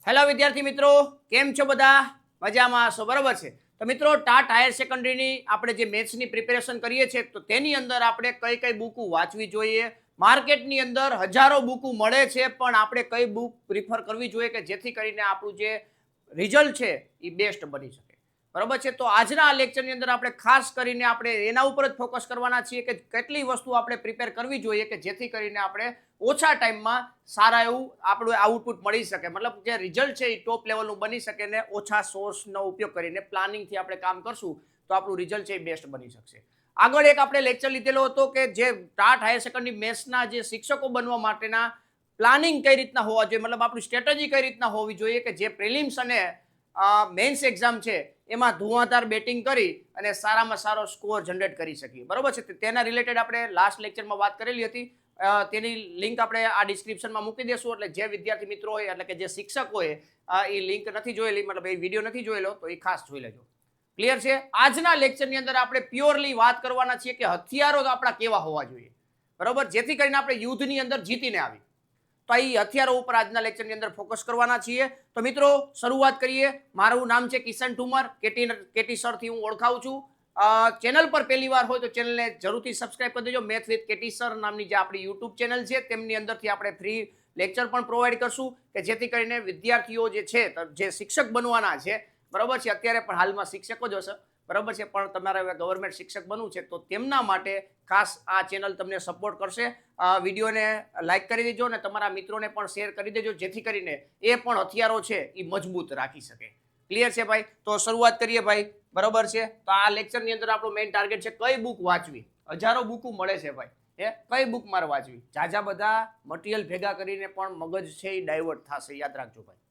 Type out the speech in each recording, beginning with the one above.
Hello વિદ્યાર્થી મિત્રો, કેમ છો બધા? મજામાં છો? બરોબર છે. તો મિત્રો, ટાટ હાયર સેકન્ડરીની આપણે જે મેથ્સની પ્રિપેરેશન કરીએ છીએ તો તેની અંદર આપણે કઈ કઈ બુકો વાંચવી જોઈએ. માર્કેટની અંદર હજારો બુકો મળે છે, પણ આપણે કઈ બુક પ્રિફર કરવી જોઈએ કે જેથી કરીને આપણું જે રિઝલ્ટ છે એ બેસ્ટ બની શકે. બરોબર છે. તો આજના આ લેક્ચરની અંદર આપણે ખાસ કરીને આપણે એના ઉપર જ ફોકસ કરવાના છીએ કે કેટલી વસ્તુ આપણે પ્રિપેર કરવી જોઈએ કે જેથી કરીને આપણે ઓછા ટાઈમમાં સારા એવું આપણું આઉટપુટ મળી શકે, મતલબ જે રિઝલ્ટ છે એ ટોપ લેવલનું બની શકે ને ઓછા સોર્સનો ઉપયોગ કરીને પ્લાનિંગથી આપણે કામ કરશું તો આપણું રિઝલ્ટ છે એ બેસ્ટ બની શકશે. આગળ એક આપણે લેક્ચર લીધેલો હતો કે જે ટાટ હાયર સેકન્ડરી મેથ્સના જે શિક્ષકો બનવા માટેના પ્લાનિંગ કઈ રીતના હોવા જોઈએ, મતલબ આપણી સ્ટ્રેટેજી કઈ રીતના હોવી જોઈએ કે જે પ્રિલિમ્સ અને મેન્સ એક્ઝામ છે એમાં ધુઆધાર બેટિંગ કરી અને સારામાં સારો સ્કોર જનરેટ કરી શકીએ. બરોબર છે. તેના રિલેટેડ આપણે લાસ્ટ લેક્ચરમાં વાત કરેલી હતી. તેની લિંક આપણે આ ડિસ્ક્રિપ્શનમાં મૂકી દેશું, એટલે જે વિદ્યાર્થી મિત્રો હોય એટલે કે જે શિક્ષક હોય એ લિંક નથી જોયેલી, મતલબ એ વિડીયો નથી જોયેલો તો એ ખાસ જોઈ લેજો. ક્લિયર છે. આજના લેક્ચરની અંદર આપણે પ્યોરલી વાત કરવાના છીએ કે હથિયારો આપણા કેવા હોવા જોઈએ, બરોબર, જેથી કરીને આપણે યુદ્ધની અંદર જીતીને આવી. તો એ હથિયારો ઉપર આજના લેક્ચરની અંદર ફોકસ કરવાના છીએ. તો મિત્રો, શરૂઆત કરીએ. મારું નામ છે કિશન ઠુમર, કેટી સરથી હું ઓળખાવું છું. ચેનલ પર પહેલી વાર હોય તો ચેનલને જરૂરથી સબસ્ક્રાઇબ કરી દેજો. મેથ વિથ કેટી સર નામની જે આપણી યુટ્યુબ ચેનલ છે તેમની અંદરથી આપણે ફ્રી લેક્ચર પણ પ્રોવાઈડ કરશું કે જેથી કરીને વિદ્યાર્થીઓ જે છે જે શિક્ષક બનવાના છે, બરોબર છે, અત્યારે પણ હાલમાં શિક્ષકો જ હશે, બરોબર છે, પણ તમારે હવે ગવર્મેન્ટ શિક્ષક બનવું છે તો તેમના માટે ખાસ આ ચેનલ તમને સપોર્ટ કરશે. વિડીયોને લાઈક કરી દેજો અને તમારા મિત્રોને પણ શેર કરી દેજો જેથી કરીને એ પણ હથિયારો છે એ મજબૂત રાખી શકે. ક્લિયર છે ભાઈ? તો શરૂઆત કરીએ ભાઈ. બરોબર છે. તો આ લેક્ચરની અંદર આપણું મેઇન ટાર્ગેટ છે કઈ બુક વાંચવી. હજારો બુકો મળે છે ભાઈ, કઈ બુક મારે વાંચવી. જાજા બધા મટીરિયલ ભેગા કરીને પણ મગજ છે એ ડાયવર્ટ થશે, યાદ રાખજો ભાઈ.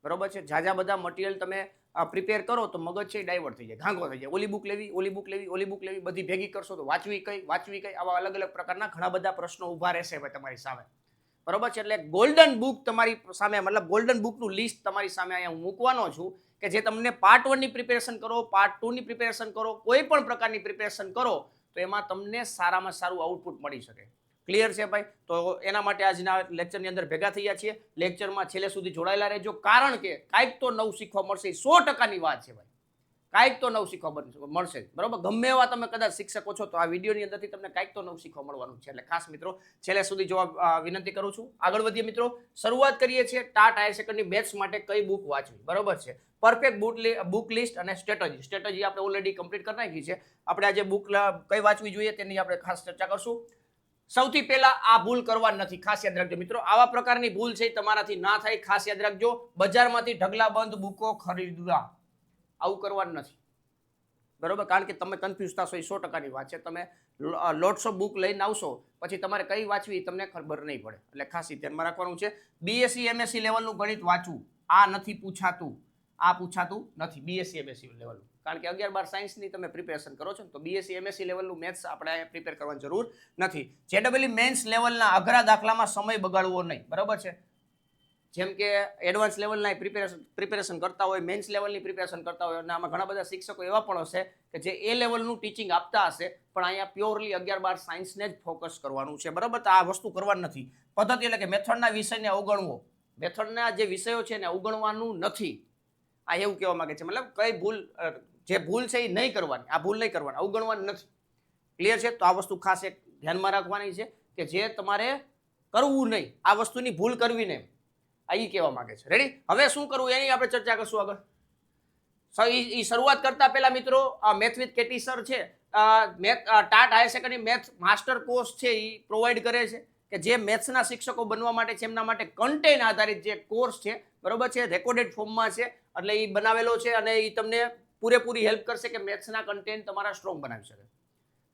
બરોબર છે. જાજા બધા મટીરિયલ તમે પ્રિપેર કરો તો મગજ છે ડાયવર્ટ થઈ જાય, ઘાંઘો થઈ જાય. ઓલી બુક લેવી, ઓલી બુક લેવી, ઓલી બુક લેવી, બધી ભેગી કરશો તો વાંચવી કઈ, આવા અલગ અલગ પ્રકારના ઘણા બધા પ્રશ્નો ઉભા રહેશે ભાઈ તમારી સામે. બરોબર છે. એટલે ગોલ્ડન બુક તમારી સામે, મતલબ ગોલ્ડન બુકનું લિસ્ટ તમારી સામે અહીંયા હું મૂકવાનો છું કે જે તમને પાર્ટ 1 ની પ્રિપેરેશન કરો, પાર્ટ 2 ની પ્રિપેરેશન કરો, કોઈ પણ પ્રકારની પ્રિપેરેશન કરો તો એમાં તમને સારામાં સારું આઉટપુટ મળી શકે. ક્લિયર છે ભાઈ? તો એના માટે આજના લેક્ચરની અંદર ભેગા થયા છીએ. લેક્ચરમાં છેલ્લે સુધી જોડાયેલા રહેજો, કારણ કે કાંઈક તો નવું શીખવા મળશે. 100%ની વાત છે ભાઈ, કાંઈક તો નવું શીખવા મળશે. બરોબર, ગમે એવા તમે કદાચ શિક્ષકો છો તો આ વિડીયોની અંદરથી તમને કાંઈક તો નવું શીખવા મળવાનું છે. એટલે ખાસ મિત્રો છેલ્લે સુધી જોવા વિનંતી કરું છું. આગળ વધીએ મિત્રો. શરૂઆત કરીએ છીએ ટાટ હાયર સેકન્ડરી મેથ્સ માટે કઈ બુક વાંચવી. બરોબર છે. પરફેક્ટ બુક લિસ્ટ અને સ્ટ્રેટેજી આપણે ઓલરેડી કમ્પ્લીટ કરી નાખી છે. આપણે આજે બુક કઈ વાંચવી જોઈએ તેની આપણે ખાસ ચર્ચા કરશું. સૌથી પહેલા આ ભૂલ કરવાની નથી, ખાસ યાદ રાખજો મિત્રો. આવા પ્રકારની ભૂલ છે તમારાથી ના થાય, ખાસ યાદ રાખજો. બજારમાંથી ઢગલાબંધ બુકો ખરીદવા, આવું કરવાનું નથી. બરોબર, કારણ કે તમે કન્ફ્યુઝ થશો, એ 100%ની વાત છે. તમે લોટ્સ ઓફ બુક લઈને આવશો પછી તમારે કઈ વાંચવી તમને ખબર નહીં પડે. એટલે ખાસ ધ્યાનમાં રાખવાનું છે. બીએસસી એમએસસી લેવલનું ગણિત વાંચવું, આ નથી પૂછાતું, આ પૂછાતું નથી બીએસસી એમએસસી લેવલનું, કારણ કે 11-12 સાયન્સની તમે પ્રિપેરેશન કરો છો તો બીએસસી એમએસસી લેવલનું મેથ્સ આપણે પ્રિપેર કરવાની જરૂર નથી. જેડબલઈ મેન્સ લેવલના અઘરા દાખલામાં સમય બગાડવો નહીં. બરોબર છે. જેમ કે એડવાન્સ લેવલના પ્રિપેરેશન કરતા હોય, મેન્સ લેવલની પ્રિપેરેશન કરતા હોય, અને આમાં ઘણા બધા શિક્ષકો એવા પણ હશે કે જે એ લેવલનું ટીચિંગ આપતા હશે, પણ અહીંયા પ્યોરલી 11-12 સાયન્સને જ ફોકસ કરવાનું છે. બરાબર, તો આ વસ્તુ કરવાની નથી. પદ્ધતિ એટલે કે મેથડના વિષયને અવગણવો, મેથડના જે વિષયો છે એને અવગણવાનું નથી. આ એવું કહેવા માંગે છે, મતલબ કઈ ભૂલ, જે ભૂલ છે એ નહીં કરવાની, આ ભૂલ નહીં કરવાની, અવગણવાની નથી. ક્લિયર છે? તો આ વસ્તુ ખાસ એક ધ્યાનમાં રાખવાની છે કે જે તમારે કરવું નહીં, આ વસ્તુની ભૂલ કરવી નહીં, આ એ કહેવા માંગે છે. રેડી? હવે શું કરવું એની આપણે ચર્ચા કરશું આગળ. એ શરૂઆત કરતા પહેલા મિત્રો, મેથ વિથ કેટી સર છે, TAT higher secondary math master course છે એ પ્રોવાઈડ કરે છે કે જે મેથ્સના શિક્ષકો બનવા માટે છે એમના માટે કન્ટેન્ટ આધારિત જે કોર્સ છે, બરોબર છે, રેકોર્ડેડ ફોર્મમાં છે, એટલે એ બનાવેલો છે અને એ તમને પૂરેપૂરી હેલ્પ કરશે કે મેથ્સના કન્ટેન્ટ તમારા સ્ટ્રોંગ બનાવી શકે.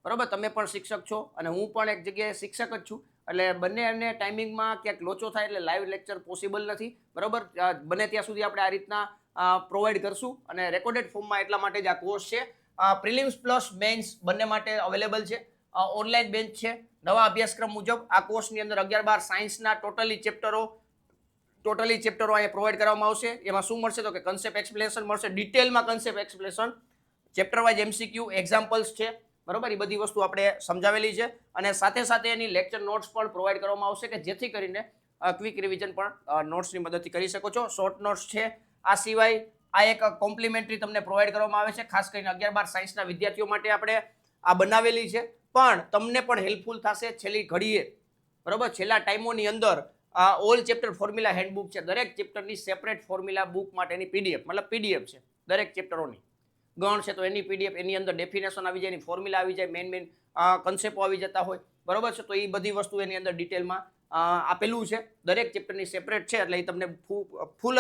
બરોબર, તમે પણ શિક્ષક છો અને હું પણ એક જગ્યાએ શિક્ષક જ છું, એટલે બંનેને ટાઈમિંગમાં ક્યાંક લોચો થાય એટલે લાઈવ લેક્ચર પોસિબલ નથી. બરોબર, બને ત્યાં સુધી આપણે આ રીતના પ્રોવાઈડ કરશું અને રેકોર્ડેડ ફોર્મમાં એટલા માટે જ આ કોર્સ છે. પ્રિલિમ્સ પ્લસ મેન્સ બંને માટે અવેલેબલ છે. ઓનલાઈન બેન્ચ છે. નવા અભ્યાસક્રમ મુજબ આ કોર્સની અંદર 11-12 સાયન્સના ટોટલી ચેપ્ટરો અહીંયા પ્રોવાઈડ કરવામાં આવશે. એમાં શું મળશે તો કે કન્સેપ્ટ એક્સપ્લેનેશન મળશે, ડિટેલમાં concept explanation, chapter wise MCQ, examples છે. બરોબર, એ બધી વસ્તુ આપણે સમજાવેલી છે અને સાથે સાથે એની લેક્ચર નોટ્સ પણ પ્રોવાઈડ કરવામાં આવશે કે જેથી કરીને ક્વિક રિવિઝન પણ નોટ્સની મદદથી કરી શકો છો. શોર્ટ નોટ્સ છે. આ સિવાય આ એક કોમ્પ્લિમેન્ટરી તમને પ્રોવાઈડ કરવામાં આવે છે, ખાસ કરીને 11-12 સાયન્સના વિદ્યાર્થીઓ માટે આપણે આ બનાવેલી છે, પણ તમને પણ હેલ્પફુલ થશે છેલ્લી ઘડીએ, બરોબર. છેલ્લા ટાઈમોની અંદર આ ઓલ ચેપ્ટર ફોર્મ્યુલા હેન્ડબુક છે, દરેક ચેપ્ટરની સેપરેટ ફોર્મ્યુલા બુક માટેની પીડીએફ, મતલબ પીડીએફ છે દરેક ચેપ્ટરોની. ગણ છે તો એની પીડીએફ, એની અંદર ડેફિનેશન આવી જાય, એની ફોર્મ્યુલા આવી જાય, મેઇન કન્સેપ્ટો આવી જતા હોય, બરોબર છે. તો એ બધી વસ્તુ એની અંદર ડિટેલમાં આપેલું છે, દરેક ચેપ્ટરની સેપરેટ છે, એટલે એ તમને ફૂલ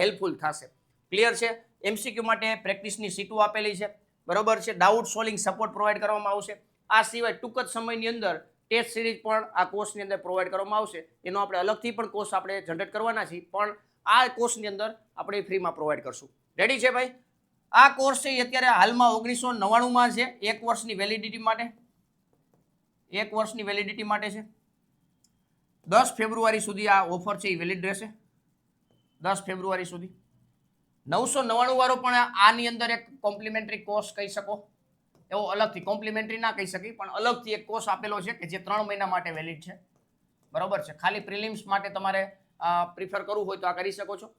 હેલ્પફુલ થશે. ક્લિયર છે. એમસીક્યુ માટે પ્રેક્ટિસની સીટો આપેલી છે, બરોબર છે. ડાઉટ સોલ્વિંગ સપોર્ટ પ્રોવાઈડ કરવામાં આવશે. આ સિવાય ટૂંક જ સમયની અંદર ટેસ્ટ સિરીઝ પણ આ કોર્સની અંદર પ્રોવાઈડ કરવામાં આવશે. એનો આપણે અલગથી પણ કોર્સ આપણે જનરેટ કરવાના છીએ, પણ આ કોર્સની અંદર આપણે ફ્રીમાં પ્રોવાઈડ કરશું. રેડી છે ભાઈ? આ કોર્સ છે અત્યારે હાલમાં 1999માં છે, 1 વર્ષની વેલિડિટી માટે, 1 વર્ષની વેલિડિટી માટે છે. 10 ફેબ્રુઆરી સુધી આ ઓફર છે એ વેલિડ રહેશે, 10 ફેબ્રુઆરી સુધી. 999 વાળો પણ આની અંદર એક કોમ્પ્લિમેન્ટરી કોર્સ કહી શકો, એવો અલગથી કોમ્પ્લિમેન્ટરી ના કહી શકી, પણ અલગથી એક કોર્સ આપેલો છે કે જે 3 મહિના માટે વેલિડ છે, બરોબર છે. ખાલી પ્રિલિમ્સ માટે તમારે પ્રિફર કરવું હોય તો આ કરી શકો છો.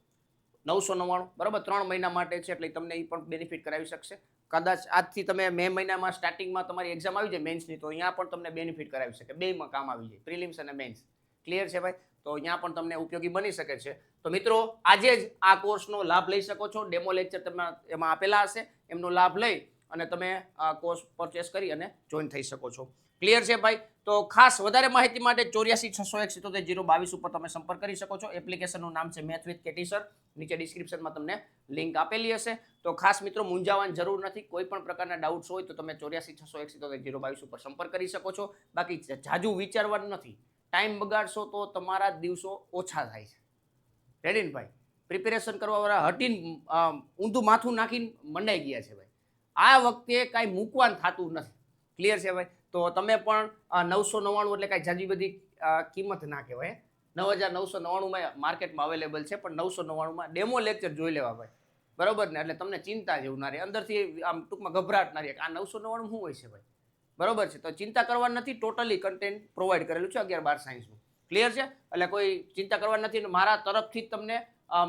999, બરોબર, 3 મહિના માટે છે, એટલે તમને એ પણ બેનિફિટ કરાવી શકશે. કદાચ આજથી તમે મે મહિનામાં સ્ટાર્ટિંગમાં તમારી એક્ઝામ આવી જાય મેન્સની, તો અહીંયા પણ તમને બેનિફિટ કરાવી શકે, બેમાં કામ આવી જાય, પ્રિલિમ્સ અને મેન્સ. ક્લિયર છે ભાઈ? તો અહીંયા પણ તમને ઉપયોગી બની શકે છે. તો મિત્રો આજે જ આ કોર્સનો લાભ લઈ શકો છો. ડેમો લેક્ચર તમે એમાં આપેલા હશે, એમનો લાભ લઈ અને તમે આ કોર્સ પરચેસ કરી અને જોઈન થઈ શકો છો. ક્લિયર છે ભાઈ? તો ખાસ વધારે માહિતી માટે 8461770022 ઉપર તમે સંપર્ક કરી શકો છો. એપ્લિકેશનનું નામ છે મેથ વિથ કેટી સર, નીચે ડિસ્ક્રિપ્શનમાં તમને લિંક આપેલી હશે. તો ખાસ મિત્રો મૂંઝાવાની જરૂર નથી. કોઈ પણ પ્રકારના ડાઉટ્સ હોય તો તમે 8461770022 ઉપર સંપર્ક કરી શકો છો. બાકી જાજુ વિચારવાનું નથી, ટાઈમ બગાડશો તો તમારા દિવસો ઓછા થાય છે. રેડી ને ભાઈ? પ્રિપેરેશન કરવાવાળા હટીને ઊંધું માથું નાખીને મંડાઈ ગયા છે ભાઈ. આ વખતે કાંઈ મૂકવાનું થતું નથી. ક્લિયર છે ભાઈ? તો તમે પણ 999 એટલે કાંઈ જાજી બધી કિંમત ના કહેવાય. 9999માં માર્કેટમાં અવેલેબલ છે, પણ 999માં ડેમો લેક્ચર જોઈ લેવા ભાઈ, બરોબર ને? એટલે તમને ચિંતા જેવું ના રહે, અંદરથી આમ ટૂંકમાં ગભરાટ ના રહે કે આ 999 શું હોય છે ભાઈ, બરોબર છે. તો ચિંતા કરવાની નથી, ટોટલી કન્ટેન્ટ પ્રોવાઈડ કરેલું છે 11-12 સાયન્સનું. ક્લિયર છે? એટલે કોઈ ચિંતા કરવાની નથી. મારા તરફથી જ તમને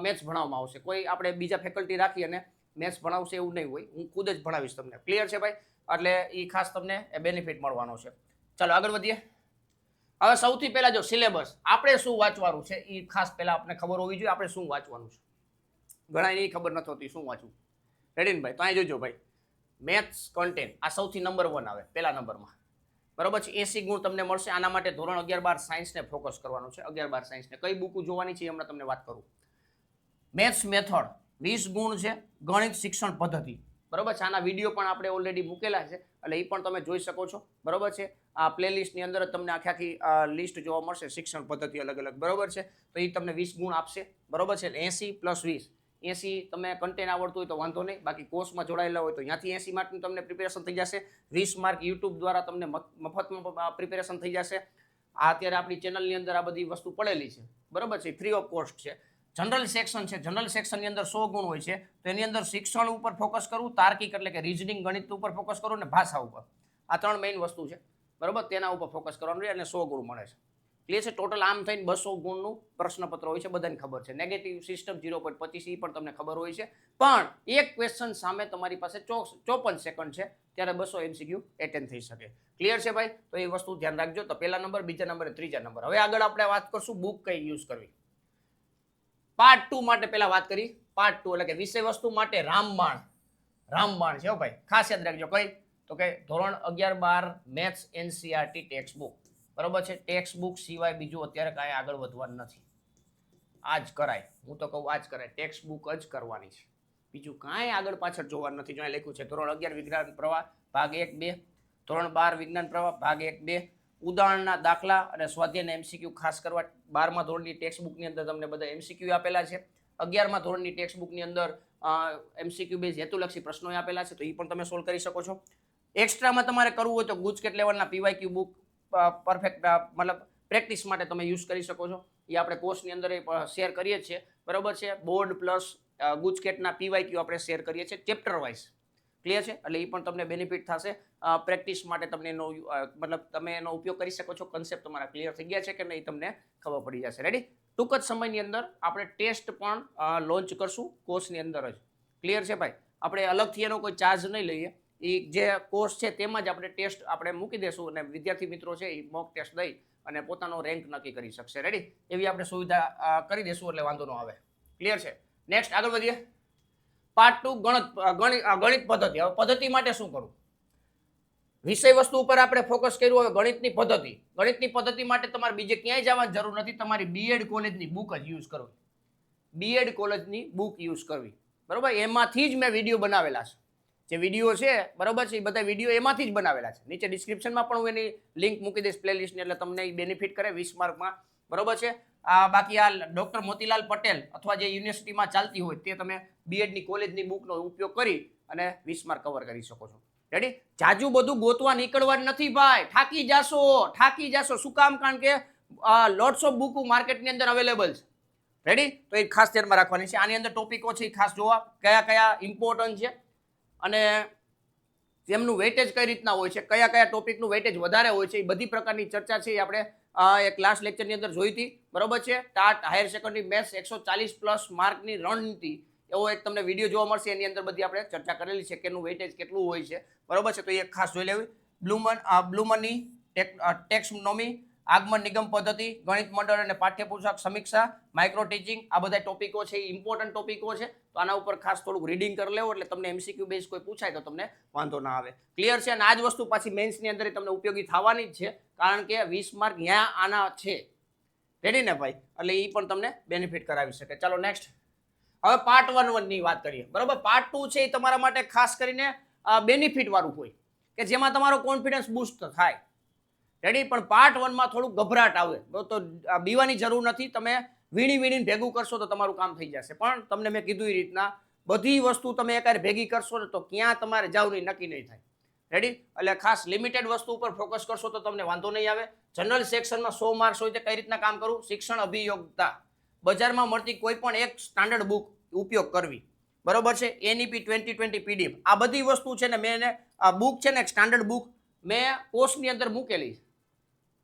મેથ્સ ભણાવવામાં આવશે. કોઈ આપણે બીજા ફેકલ્ટી રાખી અને મેથ્સ ભણાવશે એવું નહીં હોય, હું ખુદ જ ભણાવીશ તમને. ક્લિયર છે ભાઈ? એટલે એ ખાસ તમને બેનિફિટ મળવાનો છે. ચાલો આગળ વધીએ. હવે સૌથી પહેલા જો સિલેબસ, આપણે શું વાંચવાનું છે એ ખાસ પહેલા આપણે ખબર હોવી જોઈએ. આપણે શું વાંચવાનું છે, ઘણા એની ખબર નથી હોતી શું વાંચવું. રેડી ને ભાઈ? તો અહીં જોજો ભાઈ, મેથ્સ કન્ટેન્ટ આ સૌથી નંબર 1 આવે પહેલા નંબરમાં, બરોબર છે. 80 ગુણ તમને મળશે. આના માટે ધોરણ 11-12 સાયન્સને ફોકસ કરવાનું છે. 11-12 સાયન્સને કઈ બુક જોવાની છે હમણાં તમને વાત કરું. મેથ્સ મેથડ 20 ગુણ છે, ગણિત શિક્ષણ પદ્ધતિ, બરોબર છે. આના વિડીયો પણ આપણે ઓલરેડી મૂકેલા છે, એટલે એ પણ તમે જોઈ શકો છો, બરોબર છે. આ પ્લેલિસ્ટની અંદર જ તમને આખી લિસ્ટ જોવા મળશે, શિક્ષણ પદ્ધતિ અલગ અલગ, બરોબર છે. તો એ તમને 20 ગુણ આપશે, બરોબર છે. 80 + 20, 80 તમે કન્ટેન્ટ આવડતું હોય તો વાંધો નહીં, બાકી કોર્સમાં જોડાયેલા હોય તો ત્યાંથી 80 માર્કનું તમને પ્રિપેરેશન થઈ જશે. 20 માર્ક યુટ્યુબ દ્વારા તમને મફતમાં પ્રિપેરેશન થઈ જશે. આ અત્યારે આપણી ચેનલની અંદર આ બધી વસ્તુ પડેલી છે, બરોબર છે, ફ્રી ઓફ કોસ્ટ છે. જનરલ સેક્શન છે, જનરલ સેક્શનની અંદર 100 ગુણ હોય છે, તો એની અંદર શિક્ષણ ઉપર ફોકસ કરવું, તાર્કિક એટલે કે રીઝનિંગ ગણિત ઉપર ફોકસ કરવું અને ભાષા ઉપર, આ 3 મેઇન વસ્તુ છે, બરોબર. તેના ઉપર ફોકસ કરવાનું રહે અને 100 ગુણ મળે છે. ક્લિયર છે? ટોટલ આમ થઈને 200 ગુણનું પ્રશ્નપત્ર હોય છે, બધાને ખબર છે. નેગેટિવ સિસ્ટમ 0.25 એ પણ તમને ખબર હોય છે, પણ એક ક્વેશ્ચન સામે તમારી પાસે 54 સેકન્ડ છે, ત્યારે 200 MCQ એટેન્ડ થઈ શકે. ક્લિયર છે ભાઈ? તો એ વસ્તુ ધ્યાન રાખજો. તો પહેલા નંબર, બીજા નંબર, ત્રીજા નંબર. હવે આગળ આપણે વાત કરશું બુક કઈ યુઝ કરવી. પાર્ટ 2 માટે પહેલા વાત કરી. પાર્ટ 2 એટલે કે વિષય વસ્તુ માટે રામબાણ, રામબાણ છે હો ભાઈ, ખાસ યાદ રાખજો. કઈ? તો કે ધોરણ 11-12 મેથ્સ NCERT ટેક્સ્ટ બુક, બરોબર છે. ટેક્સ્ટ બુક સિવાય બીજું અત્યારે કાંઈ આગળ વધવાનું નથી. આ જ કરાય, હું તો કહું આ જ કરાય, ટેક્સ્ટ બુક જ કરવાની છે, બીજું કાંઈ આગળ પાછળ જોવાનું નથી. જો અહીં લખ્યું છે ધોરણ 11 વિજ્ઞાન પ્રવાહ ભાગ 1-2, ધોરણ 12 વિજ્ઞાન પ્રવાહ ભાગ 1-2, ઉદાહરણના દાખલા અને સ્વાધ્યાયના MCQ ખાસ કરવા. 12મા ધોરણની ટેક્સ્ટ બુકની અંદર તમને બધા MCQ આપેલા છે. 11મા ધોરણની ટેક્સ્ટ બુકની અંદર MCQ બેઝ હેતુલક્ષી પ્રશ્નો આપેલા છે, તો એ પણ તમે સોલ્વ કરી શકો છો. એક્સ્ટ્રામાં તમારે કરવું હોય તો ગુજકેટ લેવલના PYQ બુક પરફેક્ટ મતલબ પ્રેક્ટિસ માટે તમે યુઝ કરી શકો છો. એ આપણે કોર્સની અંદર શેર કરીએ છીએ, બરોબર છે. બોર્ડ પ્લસ ગુજકેટના PYQ આપણે શેર કરીએ છીએ ચેપ્ટર વાઇઝ, ક્લિયર છે? એટલે એ પણ તમને બેનિફિટ થશે. પ્રેક્ટિસ માટે તમને એનો મતલબ તમે એનો ઉપયોગ કરી શકો છો. કન્સેપ્ટ તમારા ક્લિયર થઈ ગયા છે કે નહીં તમને ખબર પડી જશે. રેડી? ટૂંક જ સમયની અંદર આપણે ટેસ્ટ પણ લોન્ચ કરશું કોર્સની અંદર જ. ક્લિયર છે ભાઈ? આપણે અલગથી એનો કોઈ ચાર્જ નહીં લઈએ. એ જે કોર્સ છે તેમાં જ આપણે ટેસ્ટ આપણે મૂકી દેશું અને વિદ્યાર્થી મિત્રો છે એ મોક ટેસ્ટ દઈ અને પોતાનો રેન્ક નક્કી કરી શકશે. રેડી? એવી આપણે સુવિધા કરી દેશું એટલે વાંધો ન આવે. ક્લિયર છે? નેક્સ્ટ આગળ વધીએ. પાર્ટ 2 ગણિત પદ્ધતિ. હવે પદ્ધતિ માટે શું કરવું? વિષય વસ્તુ ઉપર આપણે ફોકસ કર્યું. હવે ગણિતની પદ્ધતિ. ગણિતની પદ્ધતિ માટે તમારે બીજે ક્યાંય જવાની જરૂર નથી. તમારી બીએડ કોલેજની બુક જ યુઝ કરવી. બીએડ કોલેજની બુક યુઝ કરવી. બરોબર? એમાંથી જ મેં વિડીયો બનાવેલા છે. જે વિડીયો છે બરોબર છે એ બધા વિડીયો એમાંથી જ બનાવેલા છે. નીચે ડિસ્ક્રિપ્શનમાં પણ હું એની લિંક મૂકી દઈશ પ્લેલિસ્ટની, એટલે તમને એ બેનિફિટ કરે 20 માર્કમાં. બરોબર છે? બાકી આ ડોક્ટર મોતીલાલ પટેલ અથવા જે યુનિવર્સિટીમાં ચાલતી હોય તે તમે બીએડની કોલેજની બુકનો ઉપયોગ કરી અને 20 માર્ક કવર કરી શકો છો. રેડી? જાજુ બધું ગોતવા નીકળવા નથી ભાઈ. થાકી જાશો. શું કામ? કારણ કે લોટ્સ ઓફ બુક માર્કેટની અંદર અવેલેબલ છે. રેડી? તો એ ખાસ ધ્યાનમાં રાખવાની છે. આની અંદર ટોપિકો છે એ ખાસ જોવા કયા કયા ઇમ્પોર્ટન્ટ છે અને તેમનું વેટેજ કઈ રીતના હોય છે, કયા કયા ટોપિકનું વેટેજ વધારે હોય છે, એ બધી પ્રકારની ચર્ચા છે એ આપણે એક લાસ્ટ લેક્ચરની અંદર જોઈ હતી. બરોબર છે? ટાટ હાયર સેકન્ડરી મેથ્સ 140+ માર્કની રણનીતિ એવો એક તમને વિડીયો જોવા મળશે. એની અંદર બધી આપણે ચર્ચા કરેલી છે કે એનું વેટેજ કેટલું હોય છે. બરોબર છે? તો એ ખાસ જોઈ લેવી. બ્લુમની ટેક્સનોમી, આગમન નિગમ પદ્ધતિ, ગણિત મંડળ અને પાઠ્યપુસ્તક સમીક્ષા, માઇક્રો ટીચિંગ, આ બધા ટોપિકો છે એ ઇમ્પોર્ટન્ટ ટોપિકો છે. તો આના ઉપર ખાસ થોડુંક રીડિંગ કરી લેવો એટલે તમને MCQ બેઝ કોઈ પૂછાય તો તમને વાંધો ના આવે. ક્લિયર છે? અને આ જ વસ્તુ પાછી મેન્સની અંદર તમને ઉપયોગી થવાની જ છે, કારણ કે 20 માર્ક ત્યાં આના છે. રેડી ને ભાઈ? એટલે એ પણ તમને બેનિફિટ કરાવી શકે. ચાલો નેક્સ્ટ. હવે પાર્ટ 1 ની વાત કરીએ. બરોબર? પાર્ટ 2 છે એ તમારા માટે ખાસ કરીને બેનિફિટ વાળું હોય કે જેમાં તમારો કોન્ફિડન્સ બૂસ્ટ થાય. રેડી? પણ પાર્ટ 1માં થોડું ગભરાટ આવે તો બીવાની જરૂર નથી. તમે વીણીને ભેગું કરશો તો તમારું કામ થઈ જશે. પણ તમને મેં કીધું એ રીતના બધી વસ્તુ તમે એકવાર ભેગી કરશો ને તો ક્યાં તમારે જવું નક્કી નહીં થાય. રેડી? એટલે ખાસ લિમિટેડ વસ્તુ ઉપર ફોકસ કરશો તો તમને વાંધો નહીં આવે. જનરલ સેક્શનમાં 100 માર્ક્સ હોય તો કઈ રીતના કામ કરવું? શિક્ષણ અભિયોગતા. બજારમાં મળતી કોઈ પણ એક સ્ટાન્ડર્ડ બુક ઉપયોગ કરવી. બરોબર છે? NEP 2020 PDF આ બધી વસ્તુ છે ને મેં આ બુક છે ને એક સ્ટાન્ડર્ડ બુક મેં કોર્સની અંદર મૂકેલી છે.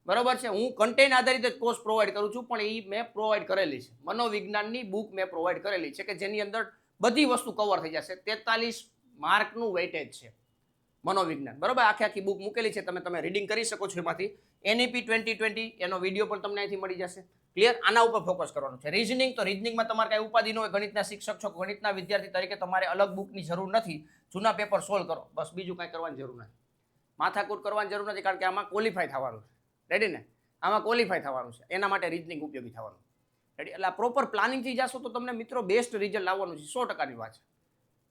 બરોબર છે? હું કન્ટેન્ટ આધારિત જ કોર્સ પ્રોવાઈડ કરું છું, પણ એ મેં પ્રોવાઈડ કરેલી છે. મનોવિજ્ઞાનની બુક મેં પ્રોવાઈડ કરેલી છે કે જેની અંદર બધી વસ્તુ કવર થઈ જશે. 43 માર્કનું વેઇટેજ છે મનોવિજ્ઞાન. બરોબર? આખી બુક મૂકેલી છે. તમે રીડિંગ કરી શકો છો એમાંથી. NEP 2020 એનો વિડીયો પણ તમને અહીંથી મળી જશે. ક્લિયર? આના ઉપર ફોકસ કરવાનું છે. રીઝનિંગ તો રીઝનિંગમાં તમારે કાંઈ ઉપાધિ ન હોય. ગણિતના શિક્ષક છો, ગણિતના વિદ્યાર્થી તરીકે તમારે અલગ બુકની જરૂર નથી. જૂના પેપર સોલ્વ કરો બસ, બીજું કાંઈ કરવાની જરૂર નથી. માથાકૂટ કરવાની જરૂર નથી, કારણ કે આમાં ક્વોલિફાય થવાનું છે. રેડી ને? આમાં ક્વોલિફાય થવાનું છે. એના માટે રીઝનિંગ ઉપયોગી થવાનું. રેડી? એટલે પ્રોપર પ્લાનિંગથી જશો તો તમને મિત્રો બેસ્ટ રિઝલ્ટ લાવવાનું છે. 100%ની વાત છે.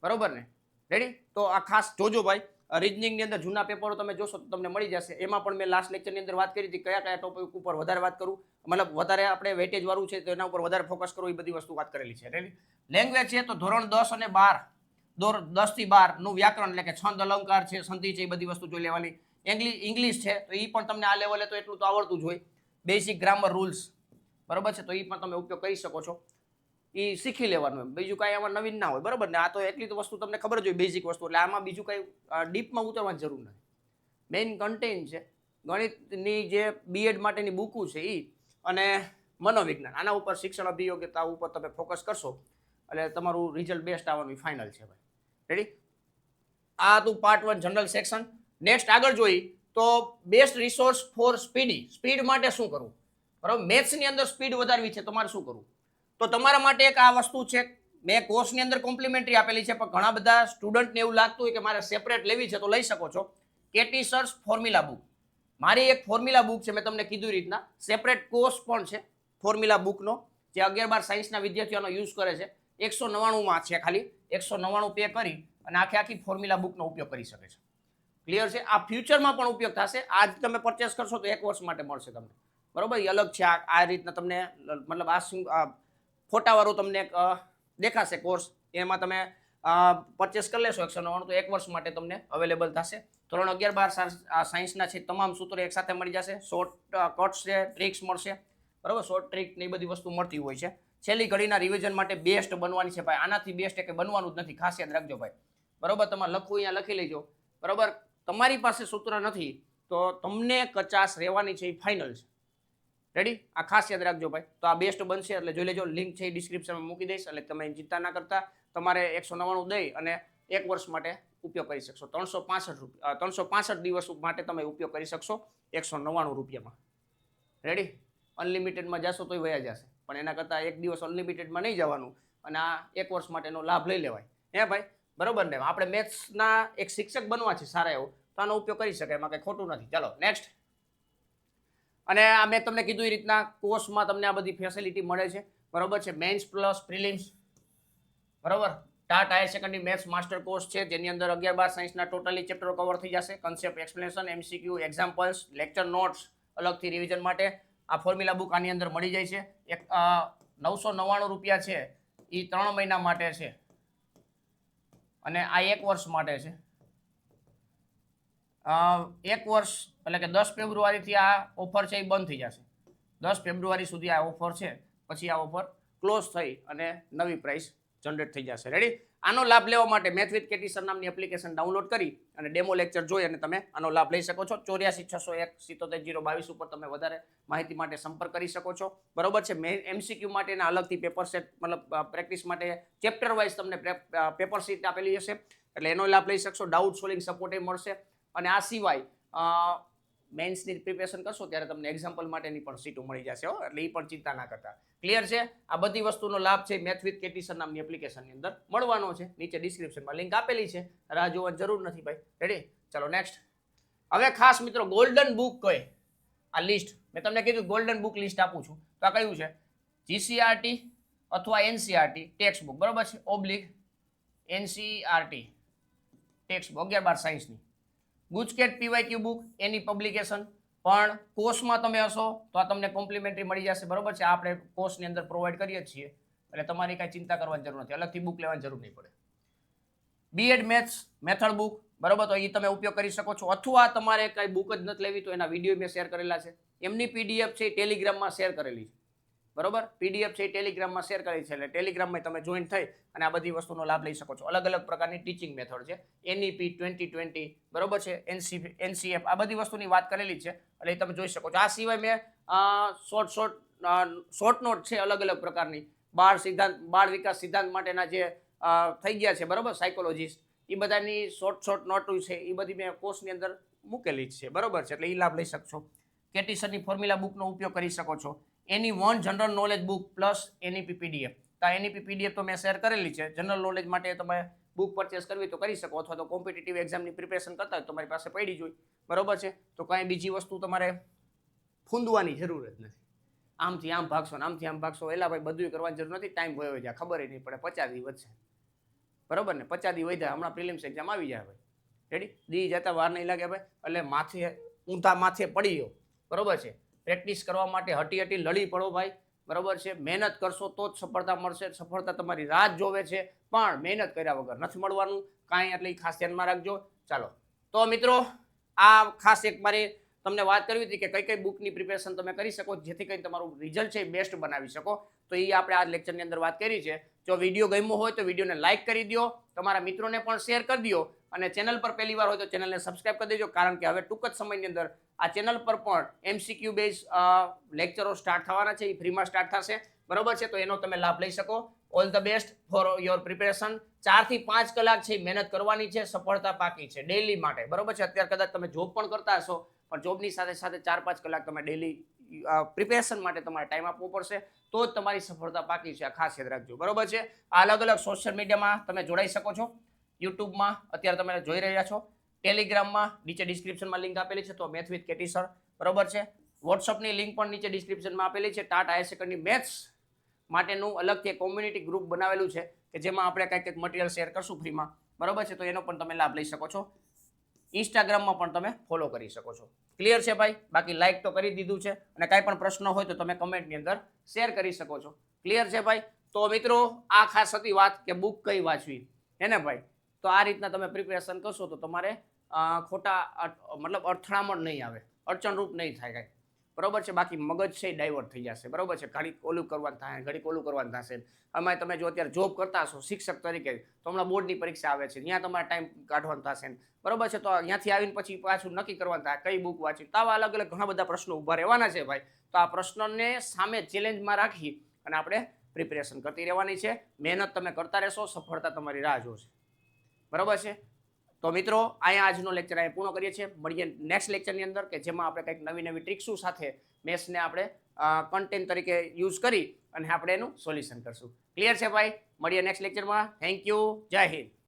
બરોબર ને? રેડી? તો આ ખાસ જોજો ભાઈ. રીઝનિંગની અંદર જૂના પેપરો તમે જોશો તો તમને મળી જશે. એમાં પણ મેં લાસ્ટ લેક્ચરની અંદર વાત કરી હતી કયા કયા ટોપિક ઉપર વધારે વાત કરું, મતલબ વધારે આપણે વેટેજ વાળું છે તો એના ઉપર વધારે ફોકસ કરવું, એ બધી વસ્તુ વાત કરેલી છે. રેડી? લેંગ્વેજ છે તો ધોરણ 10 અને 12, ધોરણ 10 થી 12 નું વ્યાકરણ એટલે કે છંદ, અલંકાર છે, સંધિ છે, એ બધી વસ્તુ જોઈ લેવાની. ઇંગ્લિશ છે તો એ પણ તમને આ લેવલે તો એટલું તો આવડતું જ હોય. Basic grammar rules. બરોબર છે? તો એ પણ તમે ઉપયોગ કરી શકો છો. એ શીખી લેવાનું એમ. બીજું કાંઈ આમાં નવીન ના હોય. બરોબર ને? આ તો એટલી તો વસ્તુ તમને ખબર જ હોય, બેઝિક વસ્તુ. એટલે આમાં બીજું કાંઈ ડીપમાં ઉતરવાની જરૂર નથી. મેઇન કન્ટેન્ટ છે ગણિતની જે બીએડ માટેની બુકો છે એ અને મનોવિજ્ઞાન. આના ઉપર શિક્ષણ અભિયોગ્યતા ઉપર તમે ફોકસ કરશો એટલે તમારું રિઝલ્ટ બેસ્ટ આવવાનું ફાઇનલ છે ભાઈ. રેડી? આ હતું પાર્ટ 1 જનરલ સેક્શન. નેક્સ્ટ આગળ જોઈ તો બેસ્ટ રિસોર્સ ફોર સ્પીડ માટે શું કરવું? બરાબર? મેથ્સની અંદર સ્પીડ વધારવી છે, તમારે શું કરવું? તો તમારા માટે એક આ વસ્તુ છે. મેં કોર્સની અંદર કોમ્પ્લિમેન્ટરી આપેલી છે, પણ ઘણા બધા સ્ટુડન્ટને એવું લાગતું હોય કે મારે સેપરેટ લેવી છે તો લઈ શકો છો. KT sir's formula book. મારી એક ફોર્મ્યુલા બુક છે, મેં તમને કીધું એ રીતના. સેપરેટ કોર્સ પણ છે ફોર્મ્યુલા બુકનો, જે 11-12 સાયન્સના વિદ્યાર્થીઓનો યુઝ કરે છે. 199માં છે ખાલી. 199 પે કરી અને આખી ફોર્મ્યુલા બુકનો ઉપયોગ કરી શકે છે. ક્લિયર છે? આ ફ્યુચરમાં પણ ઉપયોગ થશે. આજ તમે પરચેસ કરશો તો 1 વર્ષ માટે મળશે તમને. બરોબર? એ અલગ છે. આ રીતના તમને મતલબ આ ફોટાવાળું તમને દેખાશે કોર્સ, એમાં તમે પરચેસ કરી લેશો 199 તો 1 વર્ષ માટે તમને અવેલેબલ થશે. ધોરણ 11-12 સાયન્સના છે તમામ સૂત્રો એકસાથે મળી જશે. શોર્ટ કટ્સ છે, ટ્રિક્સ મળશે. બરાબર? શોર્ટ ટ્રિક ને એ બધી વસ્તુ મળતી હોય છે. છેલ્લી ઘડીના રિવિઝન માટે બેસ્ટ બનવાની છે ભાઈ. આનાથી બેસ્ટ કે બનવાનું જ નથી, ખાસ યાદ રાખજો ભાઈ. બરોબર, તમારે લખવું અહીંયા લખી લેજો. બરોબર, તમારી પાસે સૂત્ર નથી તો તમને 50 રહેવાની છે, એ ફાઇનલ છે. રેડી? આ ખાસ યાદ રાખજો ભાઈ. તો આ બેસ્ટ બનશે એટલે જોઈ લેજો. લિંક છે એ ડિસ્ક્રિપ્શનમાં મૂકી દઈશ એટલે તમે ચિંતા ના કરતા. તમારે 199 દઈ અને 1 વર્ષ માટે ઉપયોગ કરી શકશો. 365 દિવસ માટે તમે ઉપયોગ કરી શકશો 199 રૂપિયામાં. રેડી? અનલિમિટેડમાં જશો તોય વયા જશે, પણ એના કરતાં 1 દિવસ અનલિમિટેડમાં નહીં જવાનું અને આ 1 વર્ષ માટેનો લાભ લઈ લેવાય. હે ભાઈ? બરોબર ને? આપણે મેથ્સના એક શિક્ષક બનવા છે સારા એવો, તો આનો ઉપયોગ કરી શકાય, એમાં કંઈ ખોટું નથી. ચાલો નેક્સ્ટ. અને આ મેં તમને કીધું એ રીતના કોર્સમાં તમને આ બધી ફેસિલિટી મળે છે. બરોબર છે? Mains plus prelims. બરોબર? TAT higher secondary maths master course છે, જેની અંદર 11-12 સાયન્સના ટોટલી ચેપ્ટરો કવર થઈ જશે. Concept, explanation, MCQ, examples, lecture notes અલગથી રિવિઝન માટે. આ ફોર્મ્યુલા બુક આની અંદર મળી જાય છે. એક 999 રૂપિયા છે એ 3 મહિના માટે છે અને આ 1 વર્ષ માટે છે. 1 વર્ષ એટલે કે 10 ફેબ્રુઆરીથી આ ઓફર છે એ બંધ થઈ જશે. 10 ફેબ્રુઆરી સુધી આ ઓફર છે, પછી આ ઓફર ક્લોઝ થઈ અને નવી પ્રાઇસ જનરેટ થઈ જશે. રેડી? આનો લાભ લેવા માટે મેથ વિથ કેટી સર નામની એપ્લિકેશન ડાઉનલોડ કરી અને ડેમો લેક્ચર જોઈ અને તમે આનો લાભ લઈ શકો છો. 8460177022 ઉપર તમે વધારે માહિતી માટે સંપર્ક કરી શકો છો. બરોબર છે? એમસીક્યુ માટેના અલગથી પેપર સેટ, મતલબ પ્રેક્ટિસ માટે ચેપ્ટર વાઇઝ તમને પેપર સીટ આપેલી હશે એટલે એનો લાભ લઈ શકશો. ડાઉટ સોલ્વિંગ સપોર્ટ એ મળશે. અને આ સિવાય મેન્સની પ્રિપેરેશન કરશો ત્યારે તમને એક્ઝામ્પલ માટેની પણ સીટો મળી જશે હો, એટલે એ પણ ચિંતા ના કરતા. ક્લિયર છે? આ બધી વસ્તુનો લાભ છે મેથ વિથ કેટી સર નામની એપ્લિકેશનની અંદર મળવાનો છે. નીચે ડિસ્ક્રિપ્શનમાં લિંક આપેલી છે, રાહ જોવાની જરૂર નથી ભાઈ. રેડી? ચલો નેક્સ્ટ. હવે ખાસ મિત્રો ગોલ્ડન બુક કઈ આ લિસ્ટ મેં તમને કીધું, ગોલ્ડન બુક લિસ્ટ આપું છું. તો આ કયું છે? જીસીઆરટી અથવા એનસીઆરટી ટેક્સ્ટ બુક. બરોબર છે? ઓબ્લિક એનસીઆરટી ટેક્સ્ટ બુક 11-12 સાયન્સની. ગુજકેટ પીવાયક્યુ બુક એની પબ્લિકેશન પણ કોર્સમાં તમે હશો તો આ તમને કોમ્પ્લિમેન્ટરી મળી જશે. બરોબર છે? આપણે કોર્સની અંદર પ્રોવાઈડ કરીએ છીએ એટલે તમારી કાંઈ ચિંતા કરવાની જરૂર નથી, અલગથી બુક લેવાની જરૂર નહીં પડે. B Ed maths method book. બરોબર? તો એ તમે ઉપયોગ કરી શકો છો. અથવા તમારે કાંઈ બુક જ નથી લેવી તો એના વિડીયો મેં શેર કરેલા છે. એમની પીડીએફ છે એ ટેલિગ્રામમાં શેર કરેલી છે. બરોબર? પીડીએફ છે એ ટેલિગ્રામમાં શેર કરી છે એટલે ટેલિગ્રામમાં તમે જોઈન થઈ અને આ બધી વસ્તુનો લાભ લઈ શકો છો. અલગ અલગ પ્રકારની ટીચિંગ મેથડ છે. એનઈપી 2020, બરોબર છે? એનસીએફ, આ બધી વસ્તુની વાત કરેલી છે એટલે એ તમે જોઈ શકો છો. આ સિવાય મેં શોર્ટ નોટ છે અલગ અલગ પ્રકારની. બાળ વિકાસ સિદ્ધાંત માટેના જે થઈ ગયા છે, બરોબર, સાયકોલોજીસ્ટ, એ બધાની શોર્ટ નોટ છે એ બધી મેં કોર્સની અંદર મૂકેલી જ છે. બરોબર છે? એટલે એ લાભ લઈ શકશો. કેટી સરની ફોર્મ્યુલા બુકનો ઉપયોગ કરી શકો છો. Any one general knowledge book plus NEP PDF. તો એનઈપી પીડીએફ તો મેં શેર કરેલી છે. જનરલ નોલેજ માટે તમે બુક પરચેસ કરવી તો કરી શકો, અથવા તો કોમ્પિટિટિવ એક્ઝામની પ્રિપેરેશન કરતા હોય તો તમારી પાસે પડી જોઈ. બરોબર છે? તો કાંઈ બીજી વસ્તુ તમારે ફૂંદવાની જરૂર જ નથી. આમથી આમ ભાગશો ને આમથી આમ ભાગશો, એલા ભાઈ બધું કરવાની જરૂર નથી. ટાઈમ વયો જાય, ખબર નહીં પડે. 50 દી વધશે. બરોબર ને? 50 દી વધ્યા, હમણાં પ્રિલિમ્સ એક્ઝામ આવી જાય ભાઈ. રેડી? દી જતા વાર નહીં લાગે ભાઈ. એટલે માથે ઊંધા માથે પડી ગયો. બરોબર છે? પ્રેક્ટિસ કરવા માટે હટી લડી પડો ભાઈ. બરોબર છે? મહેનત કરશો તો જ સફળતા મળશે. સફળતા તમારી રાહ જોવે છે પણ મહેનત કર્યા વગર નથી મળવાનું કાંઈ, એટલે ખાસ ધ્યાનમાં રાખજો. ચાલો તો મિત્રો, આ ખાસ એક મારી તમને વાત કરવી હતી કે કઈ બુકની પ્રિપેરેશન તમે કરી શકો જેથી કરીને તમારું રિઝલ્ટ છે એ બેસ્ટ બનાવી શકો. તો એ આપણે આ લેક્ચરની અંદર વાત કરી છે. જો વિડીયો ગમ્યો હોય તો વિડીયોને લાઇક કરી દો, તમારા મિત્રોને પણ શેર કરી દો અને ચેનલ પર પહેલી વાર હોય તો ચેનલને સબસ્ક્રાઇબ કરી દેજો, કારણ કે હવે ટૂંક જ સમયની અંદર આ ચેનલ પર પણ એમસીક્યુ બેઝ લેક્ચરો સ્ટાર્ટ થવાના છે. એ ફ્રીમાં સ્ટાર્ટ થશે. બરોબર છે? તો એનો તમે લાભ લઈ શકો. All the best for your preparation. 4 થી 5 કલાક છે મહેનત કરવાની છે, સફળતા પાકી છે ડેઈલી માટે. બરોબર છે? અત્યારે કદાચ તમે જોબ પણ કરતા હશો પણ જોબની સાથે સાથે 4-5 કલાક તમે ડેઈલી પ્રિપેરેશન માટે તમારે ટાઈમ આપવો પડશે તો જ તમારી સફળતા પાકી છે. આ ખાસ યાદ રાખજો. બરોબર છે? આ અલગ અલગ સોશિયલ મીડિયામાં તમે જોડાઈ શકો છો. યુટ્યુબમાં અત્યારે તમે જોઈ રહ્યા છો, ટેલિગ્રામમાં નીચે ડિસ્ક્રિપ્શનમાં લિંક આપેલી છે તો મેથ વિથ કેટી સર. બરોબર છે? વોટ્સઅપની લિંક પણ નીચે ડિસ્ક્રિપ્શનમાં આપેલી છે. ટાટ હાયર સેકન્ડરી મેથ્સ માટેનું અલગથી એક કોમ્યુનિટી ગ્રુપ બનાવેલું છે કે જેમાં આપણે કંઈક મટીરિયલ શેર કરશું ફ્રીમાં. બરોબર છે? તો એનો પણ તમે લાભ લઈ શકો છો. ઇન્સ્ટાગ્રામમાં પણ તમે ફોલો કરી શકો છો. ક્લિયર છે ભાઈ? બાકી લાઇક તો કરી દીધું છે અને કાંઈ પણ પ્રશ્ન હોય તો તમે કમેન્ટની અંદર શેર કરી શકો છો. ક્લિયર છે ભાઈ? તો મિત્રો, આ ખાસ હતી વાત કે બુક કઈ વાંચવી, હે ને ભાઈ? તો આ રીતના તમે પ્રિપેરેશન કરશો તો તમારે ખોટા મતલબ અથડામણ નહીં આવે, અડચણરૂપ નહીં થાય કાંઈ. બરોબર છે. બાકી મગજ છે ડાયવર્ટ થઈ જશે, બરોબર છે. ઘડીક ઓલું કરવાનું થાય, ઘડીક ઓલું કરવાનું થશે. આમાં તમે જો અત્યારે જોબ કરતા હશો શિક્ષક તરીકે, તો હમણાં બોર્ડની પરીક્ષા આવે છે, ત્યાં તમારે ટાઈમ કાઢવાનો થશે, બરોબર છે. તો ત્યાંથી આવીને પછી પાછું નક્કી કરવાનું થાય કઈ બુક વાંચી. તો આવા અલગ અલગ ઘણા બધા પ્રશ્નો ઊભા રહેવાના છે ભાઈ. તો આ પ્રશ્નોને સામે ચેલેન્જમાં રાખી અને આપણે પ્રિપેરેશન કરતી રહેવાની છે. મહેનત તમે કરતા રહેશો, સફળતા તમારી રાહ જોશે, બરોબર છે. તો મિત્રો અહીંયા આજનો લેક્ચર અહીંયા પૂર્ણ કરીએ છીએ. મળીએ નેક્સ્ટ લેક્ચરની અંદર કે જેમાં આપણે કંઈક નવી નવી ટ્રિક્સો સાથે મેથ્સને આપણે કન્ટેન્ટ તરીકે યુઝ કરી અને આપણે એનું સોલ્યુશન કરશું. ક્લિયર છે ભાઈ? મળીએ નેક્સ્ટ લેક્ચરમાં. Thank you. જય હિન્દ.